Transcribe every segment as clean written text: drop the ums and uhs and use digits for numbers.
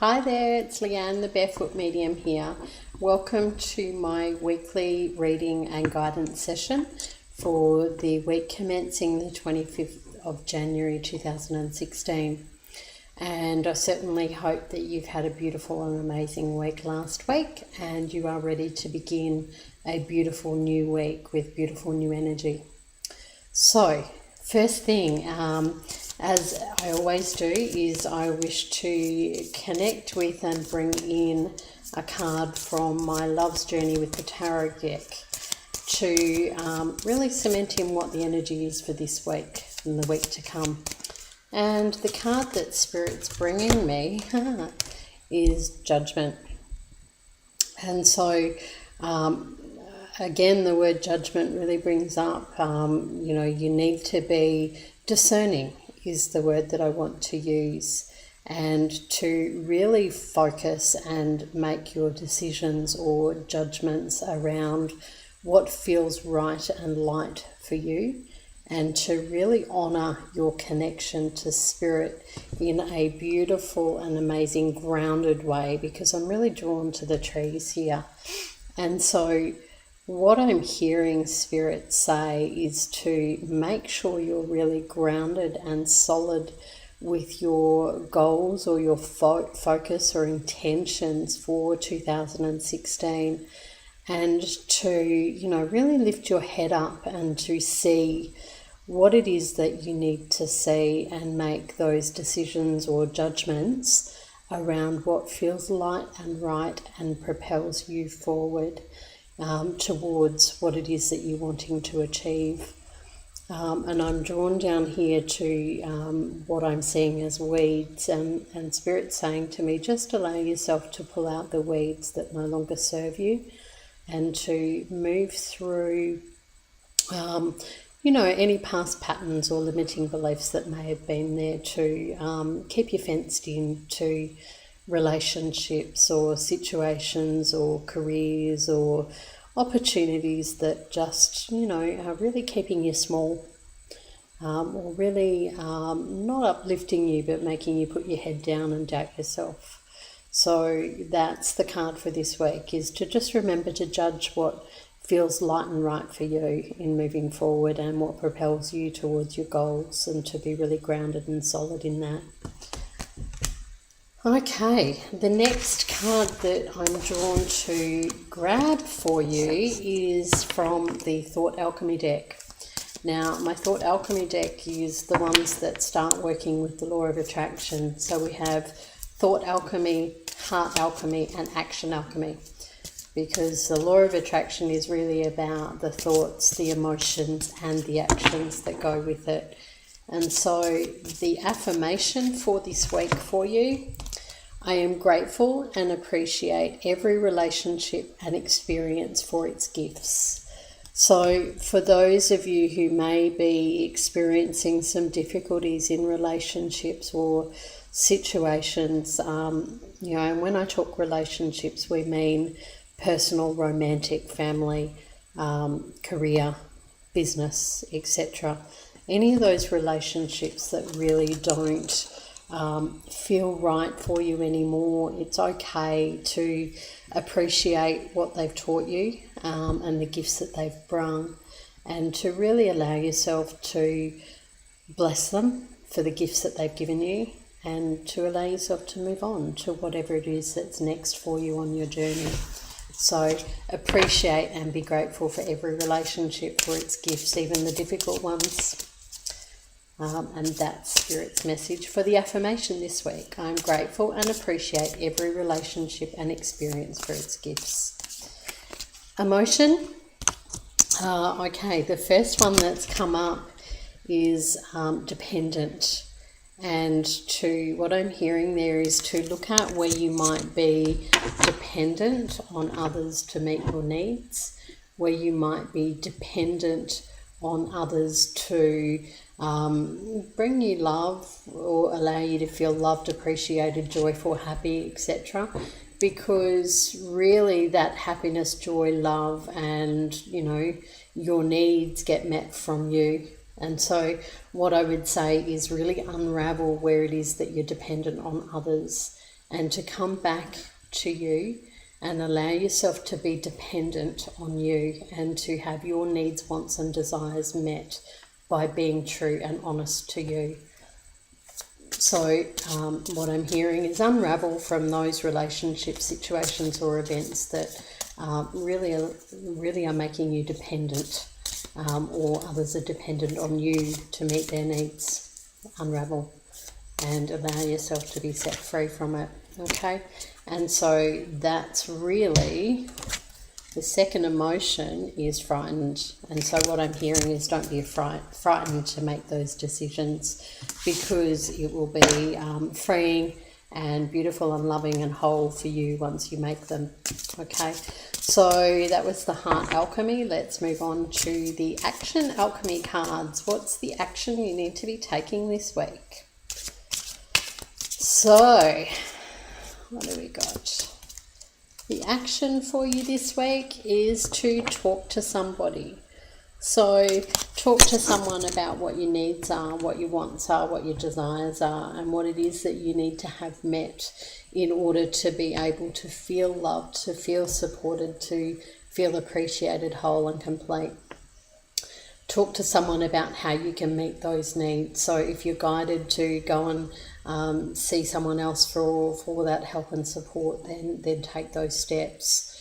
Hi there, it's Leanne, the Barefoot Medium here. Welcome to my weekly reading and guidance session for the week commencing the 25th of January 2016. And I certainly hope that you've had a beautiful and amazing week last week and you are ready to begin a beautiful new week with beautiful new energy. So, first thing, as I always do, is I wish to connect with and bring in a card from my Love's Journey with the Tarot deck to really cement in what the energy is for this week and the week to come. And the card that Spirit's bringing me is Judgment. And so, again, the word judgment really brings up, you need to be discerning is the word that I want to use, and to really focus and make your decisions or judgments around what feels right and light for you, and to really honour your connection to Spirit in a beautiful and amazing grounded way, because I'm really drawn to the trees here. And so what I'm hearing Spirit say is to make sure you're really grounded and solid with your goals or your focus or intentions for 2016, and to, really lift your head up and to see what it is that you need to see and make those decisions or judgments around what feels light and right and propels you forward towards what it is that you're wanting to achieve. And I'm drawn down here to what I'm seeing as weeds, and Spirit saying to me, just allow yourself to pull out the weeds that no longer serve you, and to move through any past patterns or limiting beliefs that may have been there, to keep you fenced in to relationships or situations or careers or opportunities that just, are really keeping you small, or really not uplifting you, but making you put your head down and doubt yourself. So that's the card for this week, is to just remember to judge what feels light and right for you in moving forward and what propels you towards your goals, and to be really grounded and solid in that. Okay, the next card that I'm drawn to grab for you is from the Thought Alchemy deck. Now, my Thought Alchemy deck is the ones that start working with the law of attraction. So we have Thought Alchemy, Heart Alchemy, and Action Alchemy, because the law of attraction is really about the thoughts, the emotions, and the actions that go with it. And so the affirmation for this week for you: I am grateful and appreciate every relationship and experience for its gifts. So for those of you who may be experiencing some difficulties in relationships or situations, and when I talk relationships, we mean personal, romantic, family, career, business, etc. Any of those relationships that really don't feel right for you anymore, it's okay to appreciate what they've taught you, and the gifts that they've brung, and to really allow yourself to bless them for the gifts that they've given you, and to allow yourself to move on to whatever it is that's next for you on your journey. So appreciate and be grateful for every relationship, for its gifts, even the difficult ones. And that's Spirit's message for the affirmation this week. I'm grateful and appreciate every relationship and experience for its gifts. Emotion. Okay, the first one that's come up is dependent. And what I'm hearing there is to look at where you might be dependent on others to meet your needs, where you might be dependent on others to bring you love or allow you to feel loved, appreciated, joyful, happy, etc. Because really that happiness, joy, love, and your needs get met from you. And so what I would say is really unravel where it is that you're dependent on others and to come back to you and allow yourself to be dependent on you and to have your needs, wants and desires met by being true and honest to you. So what I'm hearing is unravel from those relationship situations or events that really are making you dependent, or others are dependent on you to meet their needs. Unravel and allow yourself to be set free from it. Okay, and so that's really the second emotion is frightened. And so what I'm hearing is don't be frightened to make those decisions, because it will be freeing and beautiful and loving and whole for you once you make them. Okay, so that was the Heart Alchemy. Let's move on to the Action Alchemy cards. What's the action you need to be taking this week? So what do we got? The action for you this week is to talk to somebody. So talk to someone about what your needs are, what your wants are, what your desires are, and what it is that you need to have met in order to be able to feel loved, to feel supported, to feel appreciated, whole and complete. Talk to someone about how you can meet those needs. So if you're guided to go and see someone else for that help and support, then take those steps.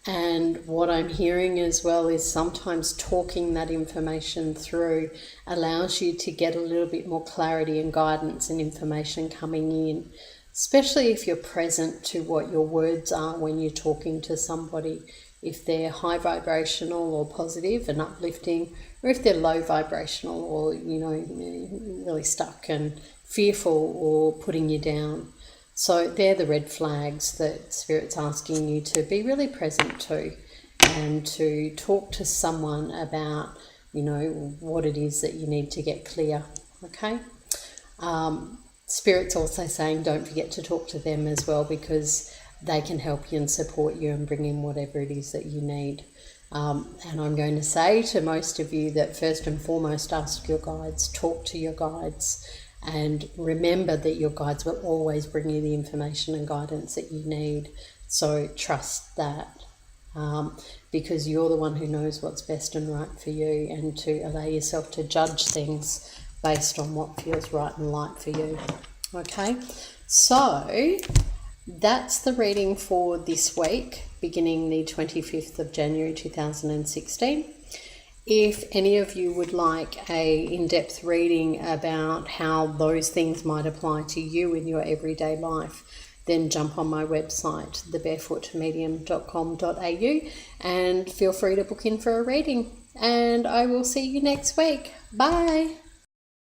And what I'm hearing as well is sometimes talking that information through allows you to get a little bit more clarity and guidance and information coming in, especially if you're present to what your words are when you're talking to somebody. If they're high vibrational or positive and uplifting, or if they're low vibrational or, really stuck and fearful or putting you down. So they're the red flags that Spirit's asking you to be really present to, and to talk to someone about, what it is that you need to get clear. Okay. Spirit's also saying don't forget to talk to them as well, because they can help you and support you and bring in whatever it is that you need. And I'm going to say to most of you that first and foremost, ask your guides, talk to your guides, and remember that your guides will always bring you the information and guidance that you need. So trust that, because you're the one who knows what's best and right for you, and to allow yourself to judge things based on what feels right and light for you. Okay, so that's the reading for this week, beginning the 25th of January 2016. If any of you would like a in-depth reading about how those things might apply to you in your everyday life, then jump on my website, thebarefootmedium.com.au, and feel free to book in for a reading. And I will see you next week. Bye.